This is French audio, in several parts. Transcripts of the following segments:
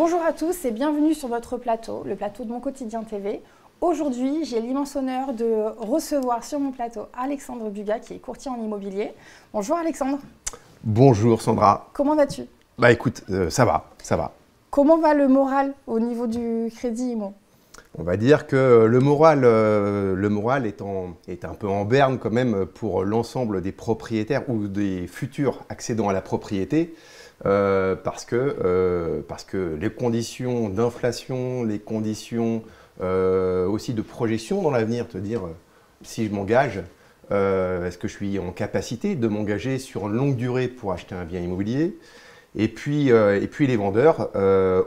Bonjour à tous et bienvenue sur votre plateau, le plateau de Mon Quotidien TV. Aujourd'hui, j'ai l'immense honneur de recevoir sur mon plateau Alexandre Bugat, qui est courtier en immobilier. Bonjour Alexandre. Bonjour Sandra. Comment vas-tu? Bah écoute, ça va, ça va. Comment va le moral au niveau du crédit IMO? On va dire que le moral est un peu en berne quand même pour l'ensemble des propriétaires ou des futurs accédants à la propriété. Parce que les conditions d'inflation, les conditions aussi de projection dans l'avenir, te dire si je m'engage, est-ce que je suis en capacité de m'engager sur une longue durée pour acheter un bien immobilier? Et puis les vendeurs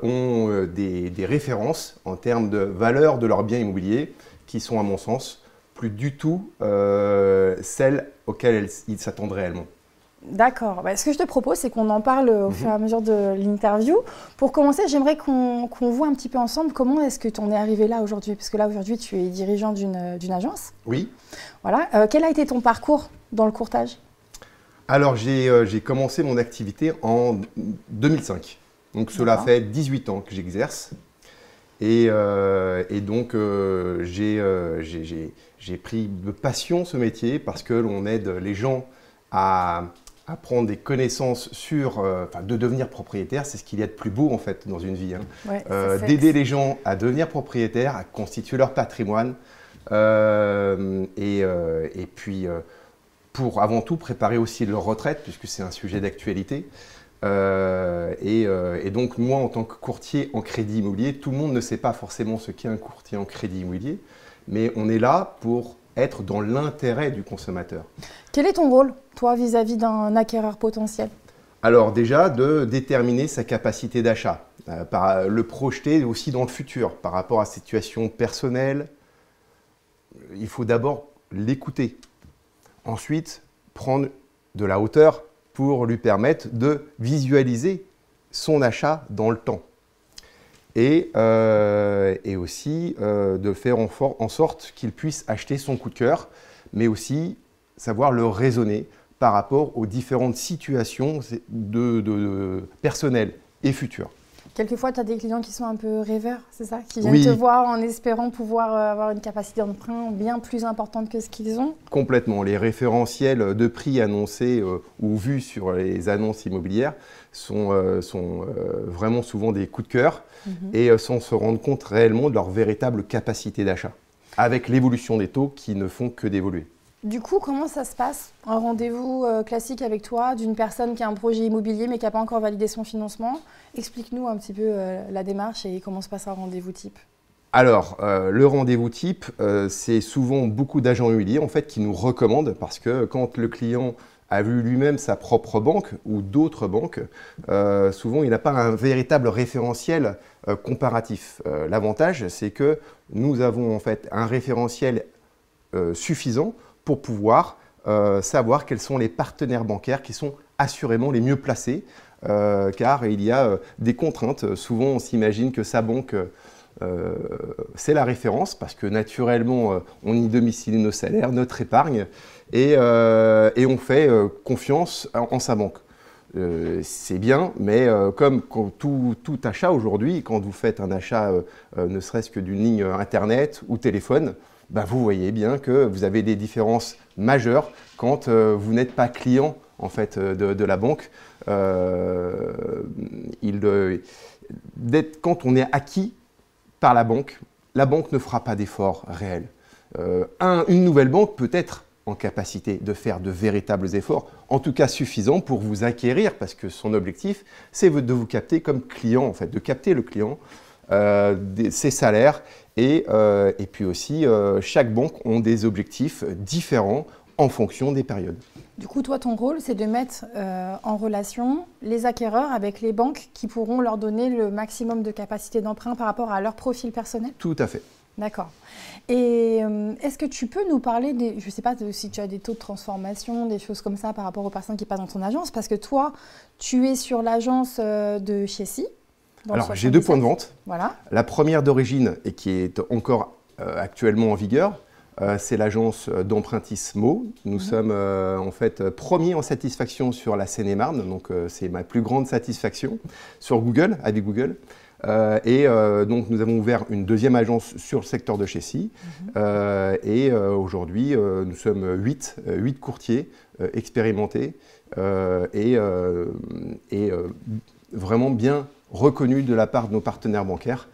ont des références en termes de valeur de leur bien immobilier qui sont à mon sens plus du tout celles auxquelles ils s'attendent réellement. D'accord. Ce que je te propose, c'est qu'on en parle au fur et à mesure de l'interview. Pour commencer, j'aimerais qu'on voit un petit peu ensemble comment est-ce que tu en es arrivé là aujourd'hui. Parce que là, aujourd'hui, tu es dirigeant d'une agence. Oui. Voilà. Quel a été ton parcours dans le courtage? Alors, j'ai commencé mon activité en 2005. Donc, cela fait 18 ans que j'exerce. Et donc, j'ai pris de passion ce métier parce que l'on aide les gens à prendre des connaissances sur, de devenir propriétaire. C'est ce qu'il y a de plus beau en fait dans une vie. Ouais, d'aider les gens à devenir propriétaires, à constituer leur patrimoine et puis pour avant tout préparer aussi leur retraite puisque c'est un sujet d'actualité. Et donc moi en tant que courtier en crédit immobilier, tout le monde ne sait pas forcément ce qu'est un courtier en crédit immobilier, mais on est là pour être dans l'intérêt du consommateur. Quel est ton rôle, toi, vis-à-vis d'un acquéreur potentiel? Alors déjà, de déterminer sa capacité d'achat, le projeter aussi dans le futur par rapport à sa situation personnelle. Il faut d'abord l'écouter. Ensuite, prendre de la hauteur pour lui permettre de visualiser son achat dans le temps. Et aussi de faire en sorte qu'il puisse acheter son coup de cœur, mais aussi savoir le raisonner par rapport aux différentes situations personnelles et futures. Quelquefois, tu as des clients qui sont un peu rêveurs, c'est ça? Qui viennent te voir en espérant pouvoir avoir une capacité d'emprunt bien plus importante que ce qu'ils ont? Complètement. Les référentiels de prix annoncés ou vus sur les annonces immobilières sont vraiment souvent des coups de cœur et sans se rendre compte réellement de leur véritable capacité d'achat, avec l'évolution des taux qui ne font que d'évoluer. Du coup, comment ça se passe, un rendez-vous classique avec toi d'une personne qui a un projet immobilier mais qui n'a pas encore validé son financement? Explique-nous un petit peu la démarche et comment se passe un rendez-vous type. Alors, le rendez-vous type, c'est souvent beaucoup d'agents immobiliers en fait, qui nous recommandent parce que quand le client a vu lui-même sa propre banque ou d'autres banques, souvent il n'a pas un véritable référentiel comparatif. L'avantage, c'est que nous avons en fait un référentiel suffisant pour pouvoir savoir quels sont les partenaires bancaires qui sont assurément les mieux placés, car il y a des contraintes. Souvent, on s'imagine que sa banque, c'est la référence, parce que naturellement, on y domicile nos salaires, notre épargne, et on fait confiance en sa banque. C'est bien, mais comme tout achat aujourd'hui, quand vous faites un achat ne serait-ce que d'une ligne Internet ou téléphone, vous voyez bien que vous avez des différences majeures quand vous n'êtes pas client en fait, de la banque. Quand on est acquis par la banque ne fera pas d'efforts réels. Une nouvelle banque peut être en capacité de faire de véritables efforts, en tout cas suffisants pour vous acquérir, parce que son objectif, c'est de vous capter comme client, en fait, de capter le client, ses salaires, et puis aussi, chaque banque a des objectifs différents en fonction des périodes. Du coup, toi, ton rôle, c'est de mettre en relation les acquéreurs avec les banques qui pourront leur donner le maximum de capacité d'emprunt par rapport à leur profil personnel? Tout à fait. D'accord. Et est-ce que tu peux nous parler je ne sais pas si tu as des taux de transformation, des choses comme ça par rapport aux personnes qui passent dans ton agence? Parce que toi, tu es sur l'agence de Chiesi. Alors, j'ai 2 points de vente. Voilà. La première d'origine et qui est encore actuellement en vigueur, c'est l'agence d'Empruntis Mo. Nous sommes en fait premiers en satisfaction sur la Seine-et-Marne, donc c'est ma plus grande satisfaction sur Google, avec Google. Donc nous avons ouvert une deuxième agence sur le secteur de Chessy. Aujourd'hui, nous sommes 8 courtiers expérimentés vraiment bien reconnus de la part de nos partenaires bancaires,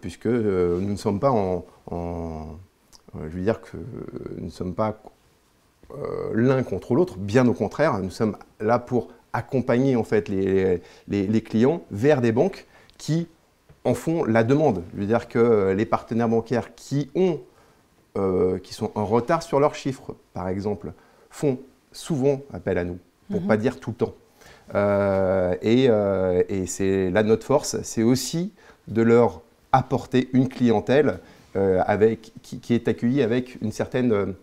puisque nous ne sommes pas je veux dire que nous ne sommes pas l'un contre l'autre, bien au contraire, nous sommes là pour accompagner en fait les clients vers des banques qui en font la demande. Je veux dire que les partenaires bancaires qui sont en retard sur leurs chiffres, par exemple, font souvent appel à nous, pour ne pas dire tout le temps. C'est là notre force, c'est aussi de leur apporter une clientèle qui est accueillie avec une certaine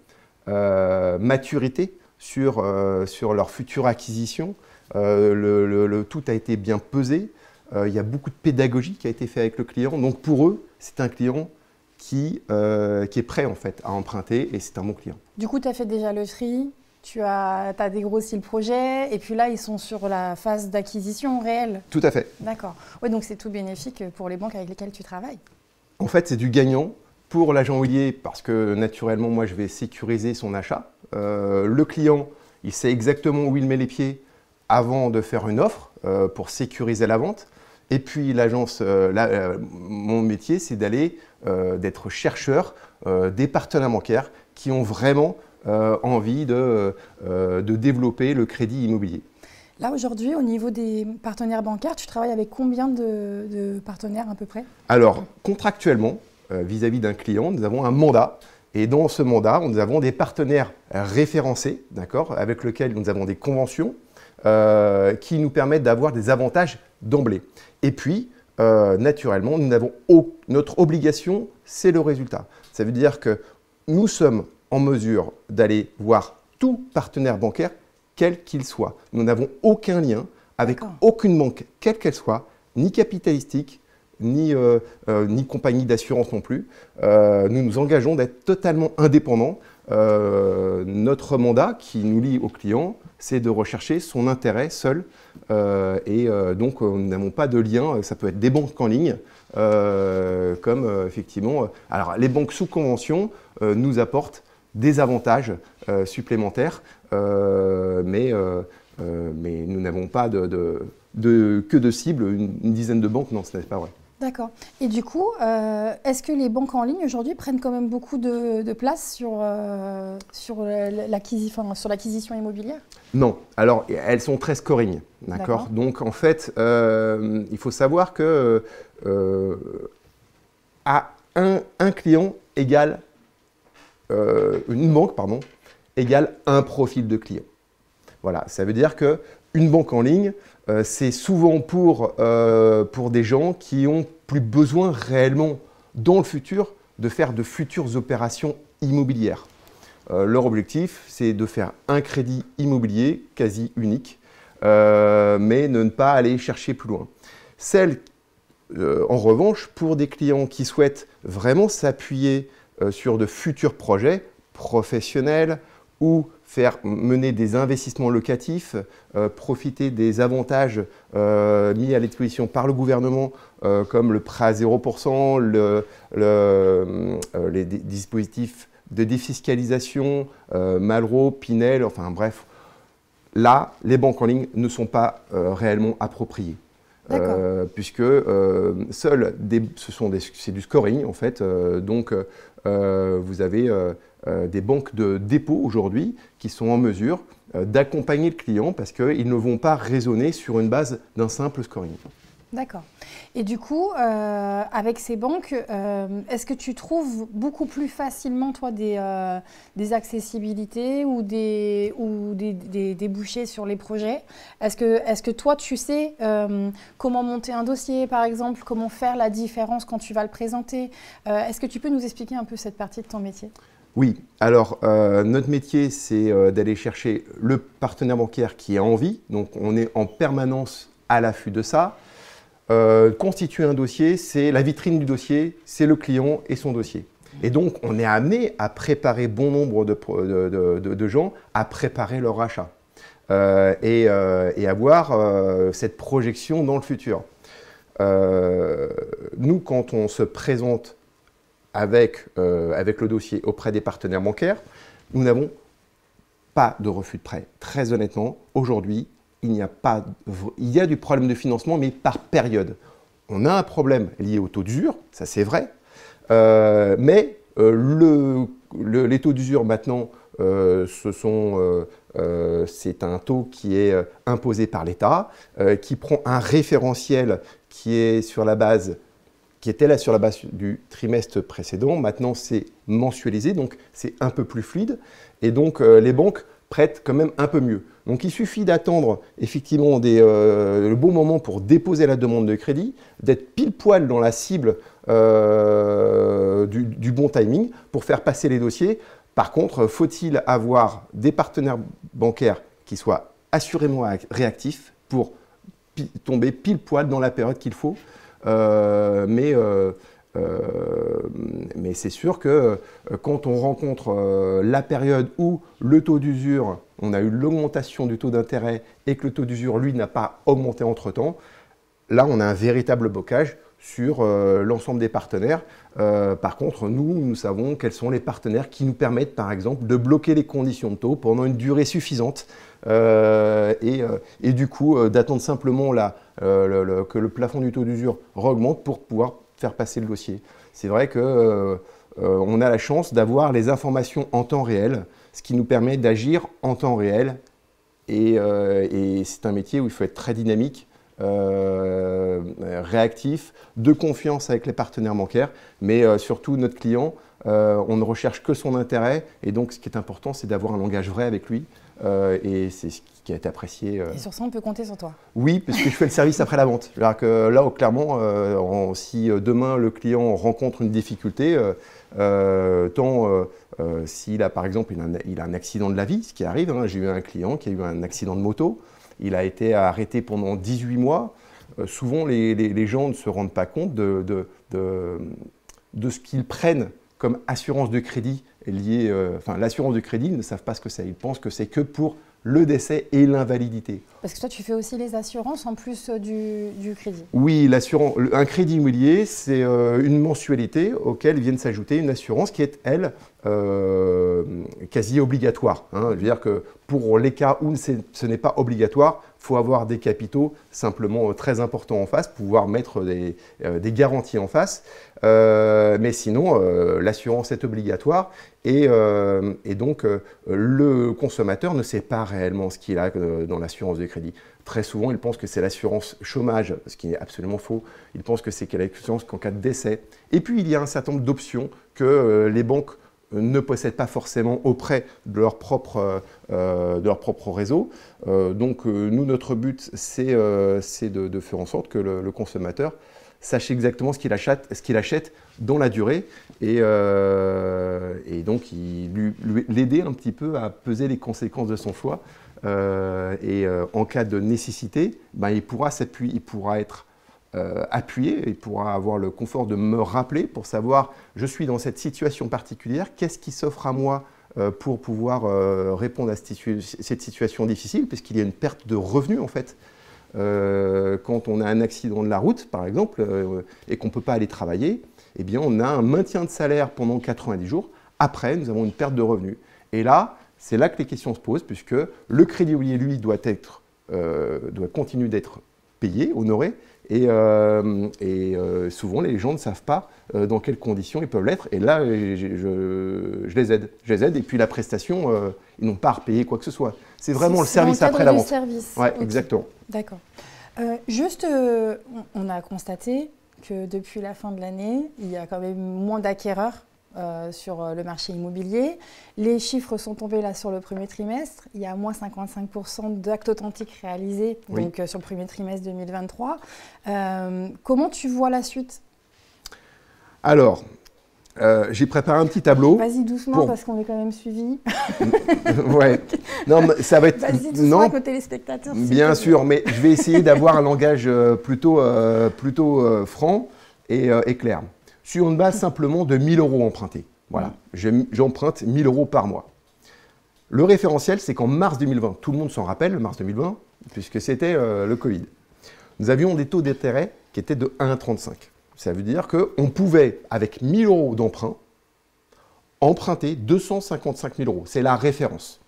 maturité sur leur future acquisition. Tout a été bien pesé. Il y a beaucoup de pédagogie qui a été faite avec le client. Donc pour eux, c'est un client qui est prêt en fait à emprunter et c'est un bon client. Du coup, tu as fait déjà le tri, tu as dégrossi le projet et puis là, ils sont sur la phase d'acquisition réelle. Tout à fait. D'accord. Oui, donc c'est tout bénéfique pour les banques avec lesquelles tu travailles. En fait, c'est du gagnant pour l'agent immobilier parce que naturellement, moi, je vais sécuriser son achat. Le client, il sait exactement où il met les pieds avant de faire une offre pour sécuriser la vente. Et puis l'agence, mon métier, c'est d'être chercheur des partenaires bancaires qui ont vraiment envie de développer le crédit immobilier. Là, aujourd'hui, au niveau des partenaires bancaires, tu travailles avec combien de partenaires à peu près? Alors, contractuellement, vis-à-vis d'un client, nous avons un mandat. Et dans ce mandat, nous avons des partenaires référencés, d'accord, avec lesquels nous avons des conventions qui nous permettent d'avoir des avantages d'emblée. Et puis, naturellement, notre obligation, c'est le résultat. Ça veut dire que nous sommes en mesure d'aller voir tout partenaire bancaire, quel qu'il soit. Nous n'avons aucun lien avec aucune banque, quelle qu'elle soit, ni capitalistique, ni compagnie d'assurance non plus. Nous nous engageons d'être totalement indépendants. Notre mandat qui nous lie au client, c'est de rechercher son intérêt seul. Donc, nous n'avons pas de lien. Ça peut être des banques en ligne, comme effectivement… Alors, les banques sous convention nous apportent des avantages supplémentaires, mais nous n'avons pas que de cibles, une dizaine de banques, non, ce n'est pas vrai. D'accord. Et du coup, est-ce que les banques en ligne aujourd'hui prennent quand même beaucoup de place sur l'acquisition immobilière? Non. Alors, elles sont très scoring. D'accord. Donc, en fait, il faut savoir que un client égale une banque, pardon, égale un profil de client. Voilà. Ça veut dire qu'une banque en ligne, c'est souvent pour des gens qui ont plus besoin réellement dans le futur de faire de futures opérations immobilières. Leur objectif, c'est de faire un crédit immobilier quasi unique, mais de ne pas aller chercher plus loin. En revanche, pour des clients qui souhaitent vraiment s'appuyer sur de futurs projets professionnels ou mener des investissements locatifs, profiter des avantages mis à disposition par le gouvernement, comme le prêt à 0%, les dispositifs de défiscalisation, Malraux, Pinel, enfin bref. Là, les banques en ligne ne sont pas réellement appropriées. Puisque c'est du scoring en fait. Donc, vous avez des banques de dépôt aujourd'hui qui sont en mesure d'accompagner le client parce qu'ils ne vont pas raisonner sur une base d'un simple scoring. D'accord. Et du coup, avec ces banques, est-ce que tu trouves beaucoup plus facilement, toi, des accessibilités ou des débouchés sur les projets? Est-ce que toi, tu sais comment monter un dossier, par exemple, comment faire la différence quand tu vas le présenter? Est-ce que tu peux nous expliquer un peu cette partie de ton métier? Oui. Alors, notre métier, c'est d'aller chercher le partenaire bancaire qui a envie. Donc, on est en permanence à l'affût de ça. Constituer un dossier, c'est la vitrine du dossier, c'est le client et son dossier. Et donc, on est amené à préparer bon nombre de gens à préparer leur achat et avoir cette projection dans le futur. nous, quand on se présente avec le dossier auprès des partenaires bancaires, nous n'avons pas de refus de prêt. Très honnêtement, aujourd'hui, il y a du problème de financement, mais par période. On a un problème lié au taux d'usure, ça c'est vrai, mais les taux d'usure maintenant, c'est un taux qui est imposé par l'État, qui prend un référentiel qui était là sur la base du trimestre précédent. Maintenant, c'est mensualisé, donc c'est un peu plus fluide. Et donc, les banques prêtent quand même un peu mieux. Donc, il suffit d'attendre effectivement le bon moment pour déposer la demande de crédit, d'être pile poil dans la cible du bon timing pour faire passer les dossiers. Par contre, faut-il avoir des partenaires bancaires qui soient assurément réactifs pour tomber pile poil dans la période qu'il faut. Mais c'est sûr que quand on rencontre la période où le taux d'usure, on a eu l'augmentation du taux d'intérêt et que le taux d'usure, lui, n'a pas augmenté entre-temps, là, on a un véritable blocage sur l'ensemble des partenaires. Par contre, nous savons quels sont les partenaires qui nous permettent, par exemple, de bloquer les conditions de taux pendant une durée suffisante et du coup, d'attendre simplement que le plafond du taux d'usure augmente pour pouvoir faire passer le dossier. C'est vrai qu'on a la chance d'avoir les informations en temps réel, ce qui nous permet d'agir en temps réel. Et c'est un métier où il faut être très dynamique, réactif, de confiance avec les partenaires bancaires, mais surtout notre client, on ne recherche que son intérêt, et donc ce qui est important, c'est d'avoir un langage vrai avec lui, et c'est ce qui a été apprécié. Et sur ça, on peut compter sur toi? Oui, puisque je fais le service après la vente. C'est-à-dire que là, clairement, si demain le client rencontre une difficulté, s'il a par exemple il a un accident de la vie, ce qui arrive, hein, j'ai eu un client qui a eu un accident de moto, il a été arrêté pendant 18 mois. Souvent, les gens ne se rendent pas compte de ce qu'ils prennent comme assurance de crédit liée. L'assurance de crédit, ils ne savent pas ce que c'est. Ils pensent que c'est que pour le décès et l'invalidité. Parce que toi, tu fais aussi les assurances en plus du crédit. Oui, un crédit immobilier, c'est une mensualité auquel viennent s'ajouter une assurance qui est, elle, quasi obligatoire. Hein. Je veux dire que pour les cas où ce n'est pas obligatoire, il faut avoir des capitaux simplement très importants en face, pouvoir mettre des garanties en face. Mais sinon, l'assurance est obligatoire et donc le consommateur ne sait pas réellement ce qu'il a dans l'assurance de crédit. Très souvent, il pense que c'est l'assurance chômage, ce qui est absolument faux. Il pense que c'est l'assurance qu'en cas de décès. Et puis, il y a un certain nombre d'options que les banques ne possèdent pas forcément auprès de leur propre réseau. Donc, nous, notre but, c'est de faire en sorte que le consommateur sache exactement ce qu'il achète dans la durée et donc l'aider un petit peu à peser les conséquences de son choix. En cas de nécessité, il pourra s'appuyer, il pourra être appuyé, il pourra avoir le confort de me rappeler pour savoir je suis dans cette situation particulière, qu'est-ce qui s'offre à moi pour pouvoir répondre à cette situation difficile, puisqu'il y a une perte de revenus en fait. Quand on a un accident de la route, par exemple, et qu'on ne peut pas aller travailler, eh bien, on a un maintien de salaire pendant 90 jours. Après, nous avons une perte de revenus. Et là, c'est là que les questions se posent, puisque le crédit immobilier, lui, doit continuer d'être payé, honoré, et souvent, les gens ne savent pas dans quelles conditions ils peuvent l'être. Et là, je les aide. Et puis, la prestation, ils n'ont pas à repayer quoi que ce soit. C'est vraiment le service après la vente. Oui, okay. Exactement. D'accord. On a constaté que depuis la fin de l'année, il y a quand même moins d'acquéreurs sur le marché immobilier. Les chiffres sont tombés là sur le premier trimestre. Il y a moins 55% d'actes authentiques réalisés donc, sur le premier trimestre 2023. Comment tu vois la suite? Alors, j'ai préparé un petit tableau. Vas-y doucement parce qu'on est quand même suivi. Ouais. Non, mais ça va être. Vas-y doucement à côté les spectateurs. Bien sûr, mais je vais essayer d'avoir un langage plutôt franc et clair. Sur une base simplement de 1 000 € empruntés. Voilà, j'emprunte 1 000 € par mois. Le référentiel, c'est qu'en mars 2020, tout le monde s'en rappelle, mars 2020, puisque c'était le Covid. Nous avions des taux d'intérêt qui était de 1,35. Ça veut dire qu'on pouvait, avec 1 000 € d'emprunt, emprunter 255 000 €. C'est la référence.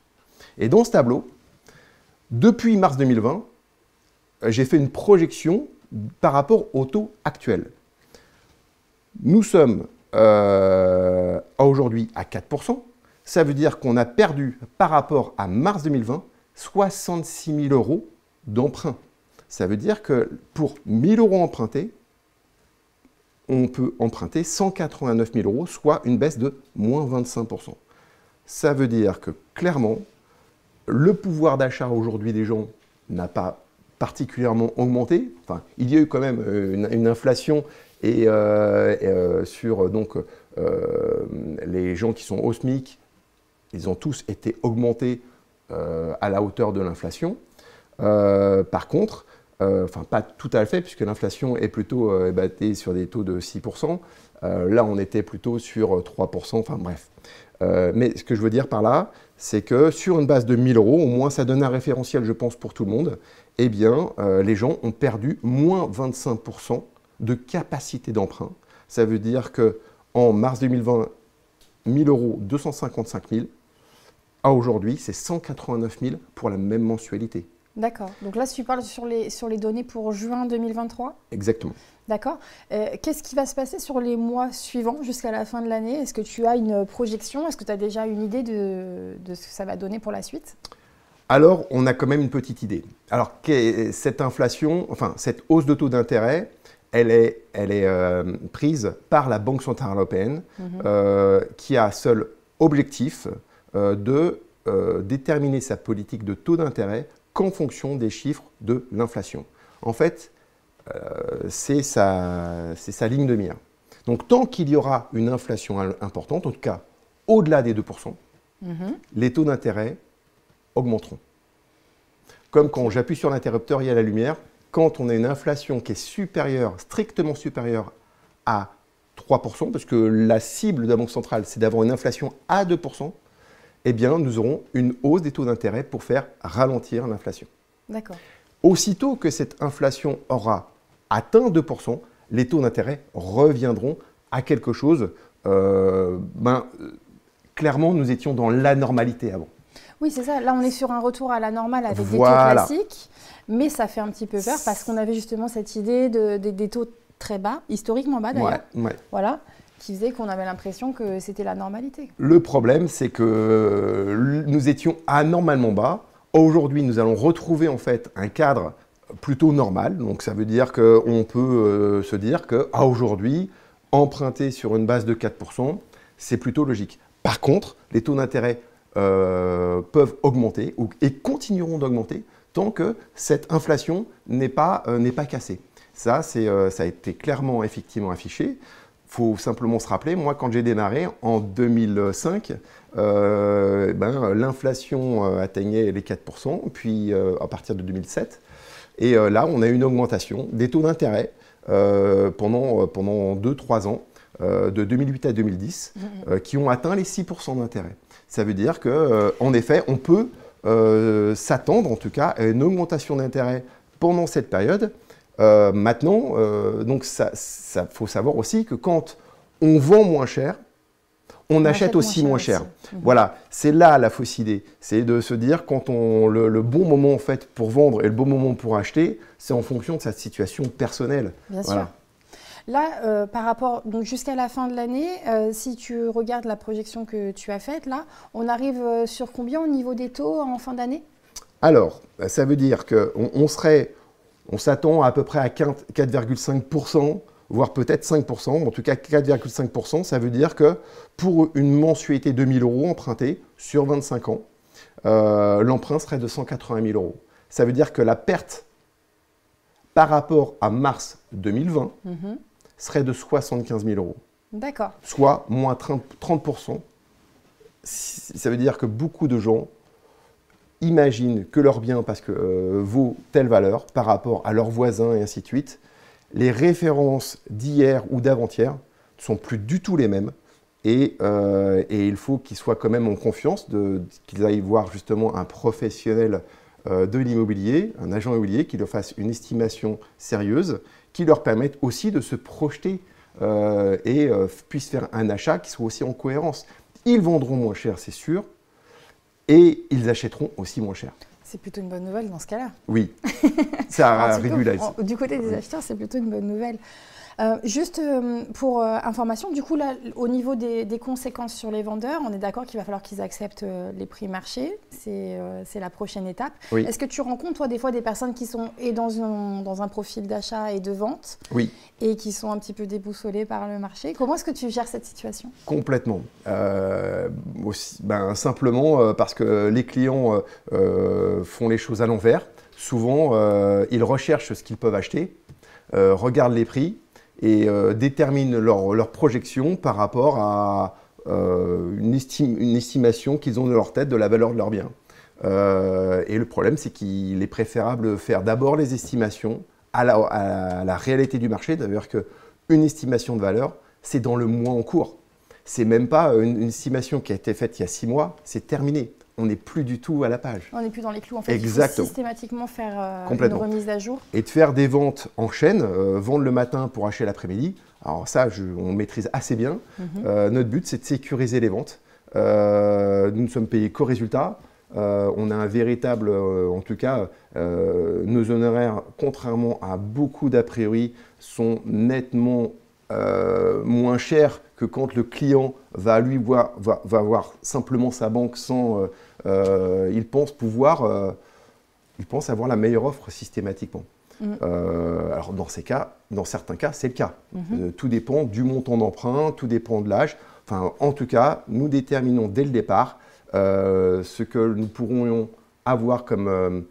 Et dans ce tableau, depuis mars 2020, j'ai fait une projection par rapport au taux actuel. Nous sommes aujourd'hui à 4%. Ça veut dire qu'on a perdu, par rapport à mars 2020, 66 000 € d'emprunt. Ça veut dire que pour 1 000 € empruntés, on peut emprunter 189 000 €, soit une baisse de moins 25%. Ça veut dire que, clairement, le pouvoir d'achat aujourd'hui des gens n'a pas particulièrement augmenté. Enfin, il y a eu quand même une inflation et sur les gens qui sont au SMIC, ils ont tous été augmentés à la hauteur de l'inflation. Par contre, enfin pas tout à fait, puisque l'inflation est plutôt battée sur des taux de 6%. Là, on était plutôt sur 3%, enfin bref. Mais ce que je veux dire par là, c'est que sur une base de 1 000 €, au moins ça donne un référentiel, je pense, pour tout le monde, eh bien, les gens ont perdu moins 25% de capacité d'emprunt. Ça veut dire qu'en mars 2020, 1 000 €, 255 000. À aujourd'hui, c'est 189 000 pour la même mensualité. D'accord. Donc là, tu parles sur les données pour juin 2023 ? Exactement. D'accord. Qu'est-ce qui va se passer sur les mois suivants jusqu'à la fin de l'année ? Est-ce que tu as une projection ? Est-ce que tu as déjà une idée de ce que ça va donner pour la suite ? Alors, on a quand même une petite idée. Alors, cette inflation, enfin, cette hausse de taux d'intérêt, elle est prise par la Banque centrale européenne qui a seul objectif de déterminer sa politique de taux d'intérêt qu'en fonction des chiffres de l'inflation. En fait, c'est sa ligne de mire. Donc, tant qu'il y aura une inflation importante, en tout cas au-delà des 2%, les taux d'intérêt augmenteront. Comme quand j'appuie sur l'interrupteur, il y a la lumière. Quand on a une inflation qui est supérieure, strictement supérieure à 3%, parce que la cible de la Banque centrale, c'est d'avoir une inflation à 2%, eh bien, nous aurons une hausse des taux d'intérêt pour faire ralentir l'inflation. D'accord. Aussitôt que cette inflation aura atteint 2%, les taux d'intérêt reviendront à quelque chose. Clairement, nous étions dans l'anormalité avant. Oui, c'est ça. Là, on est sur un retour à la normale avec des taux classiques, mais ça fait un petit peu peur parce qu'on avait justement cette idée des taux très bas, historiquement bas d'ailleurs. Ouais. Voilà. Qui faisait qu'on avait l'impression que c'était la normalité. Le problème, c'est que nous étions anormalement bas. Aujourd'hui, nous allons retrouver en fait un cadre plutôt normal. Donc, ça veut dire qu'on peut se dire qu'aujourd'hui, emprunter sur une base de 4%, c'est plutôt logique. Par contre, les taux d'intérêt peuvent augmenter et continueront d'augmenter tant que cette inflation n'est pas cassée. Ça, ça a été clairement, effectivement affiché. Il faut simplement se rappeler, moi, quand j'ai démarré en 2005, l'inflation atteignait les 4%, puis à partir de 2007. Et là, on a eu une augmentation des taux d'intérêt pendant 2-3 ans, de 2008 à 2010, qui ont atteint les 6% d'intérêt. Ça veut dire qu'en effet, on peut s'attendre, en tout cas, à une augmentation d'intérêt pendant cette période. Maintenant, donc faut savoir aussi que quand on vend moins cher, on achète aussi moins cher. Voilà, c'est là la fausse idée. C'est de se dire quand le bon moment en fait pour vendre et le bon moment pour acheter, c'est en fonction de sa situation personnelle. Bien sûr. Là, par rapport, donc jusqu'à la fin de l'année, si tu regardes la projection que tu as faite, là, on arrive sur combien au niveau des taux en fin d'année? Alors, ça veut dire on s'attend à peu près à 4,5%, voire peut-être 5%, en tout cas 4,5%. Ça veut dire que pour une mensualité de 1 000 € empruntée sur 25 ans, l'emprunt serait de 180 000 €. Ça veut dire que la perte par rapport à mars 2020 serait de 75 000 €. D'accord. Soit moins 30%. Ça veut dire que beaucoup de gens imaginent que leur bien, parce que vaut telle valeur par rapport à leurs voisins et ainsi de suite, les références d'hier ou d'avant-hier ne sont plus du tout les mêmes. Et il faut qu'ils soient quand même en confiance, qu'ils aillent voir justement un professionnel de l'immobilier, un agent immobilier qui leur fasse une estimation sérieuse qui leur permettent aussi de se projeter et puissent faire un achat qui soit aussi en cohérence. Ils vendront moins cher, c'est sûr, et ils achèteront aussi moins cher. C'est plutôt une bonne nouvelle dans ce cas-là. Oui, ça régularise. Du côté des acheteurs, c'est plutôt une bonne nouvelle. Juste pour information, du coup, là, au niveau des conséquences sur les vendeurs, on est d'accord qu'il va falloir qu'ils acceptent les prix marché. C'est la prochaine étape. Oui. Est-ce que tu rencontres, toi, des fois, des personnes qui sont dans un profil d'achat et de vente Oui. et qui sont un petit peu déboussolées par le marché? Comment est-ce que tu gères cette situation? Complètement. Simplement parce que les clients font les choses à l'envers. Souvent, ils recherchent ce qu'ils peuvent acheter, regardent les prix, et déterminent leur projection par rapport à une estimation qu'ils ont de leur tête de la valeur de leur bien. Et le problème, c'est qu'il est préférable de faire d'abord les estimations à la réalité du marché. D'ailleurs, qu'une estimation de valeur, c'est dans le mois en cours. C'est même pas une estimation qui a été faite il y a 6 mois, c'est terminé. On n'est plus du tout à la page. On n'est plus dans les clous. En fait, exactement. Il faut systématiquement faire une remise à jour. Et de faire des ventes en chaîne, vendre le matin pour acheter l'après-midi. Alors ça, on maîtrise assez bien. Notre but, c'est de sécuriser les ventes. Nous ne sommes payés qu'au résultat. On a un véritable, en tout cas, nos honoraires, contrairement à beaucoup d'a priori, sont nettement moins chers que quand le client va voir simplement sa banque sans... il pense avoir la meilleure offre systématiquement. Alors dans certains cas, c'est le cas. Tout dépend du montant d'emprunt, tout dépend de l'âge. Enfin, en tout cas, nous déterminons dès le départ ce que nous pourrions avoir comme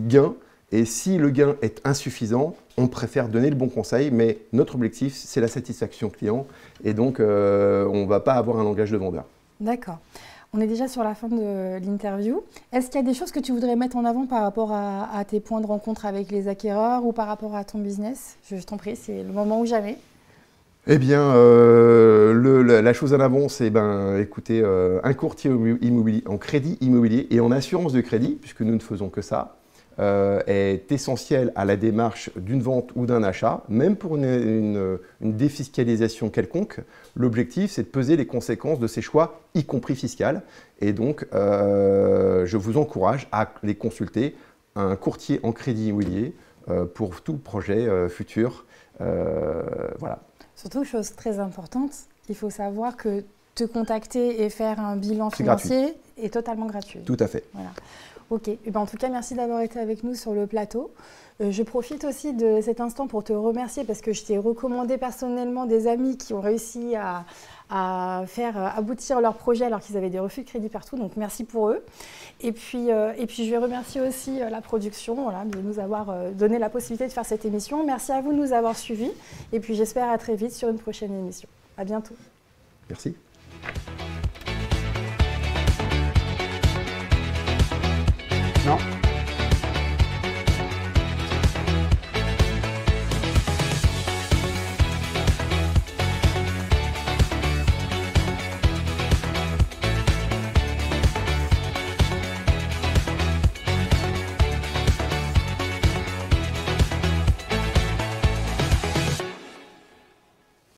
gain. Et si le gain est insuffisant, on préfère donner le bon conseil, mais notre objectif, c'est la satisfaction client. Et donc, on ne va pas avoir un langage de vendeur. D'accord. On est déjà sur la fin de l'interview. Est-ce qu'il y a des choses que tu voudrais mettre en avant par rapport à tes points de rencontre avec les acquéreurs ou par rapport à ton business? Je t'en prie, c'est le moment ou jamais. Eh bien, la chose en avant, c'est écoutez, un courtier immobilier en crédit immobilier et en assurance de crédit, puisque nous ne faisons que ça, est essentiel à la démarche d'une vente ou d'un achat, même pour une défiscalisation quelconque. L'objectif, c'est de peser les conséquences de ces choix, y compris fiscales. Et donc, je vous encourage à les consulter, un courtier en crédit immobilier pour tout projet futur. Voilà. Surtout, chose très importante, il faut savoir que te contacter et faire un bilan financier est totalement gratuit. Tout à fait. Voilà. Ok, et en tout cas, merci d'avoir été avec nous sur le plateau. Je profite aussi de cet instant pour te remercier parce que je t'ai recommandé personnellement des amis qui ont réussi à faire aboutir leur projet alors qu'ils avaient des refus de crédit partout, donc merci pour eux. Et puis je vais remercier aussi la production de nous avoir donné la possibilité de faire cette émission. Merci à vous de nous avoir suivis et puis j'espère à très vite sur une prochaine émission. À bientôt. Merci.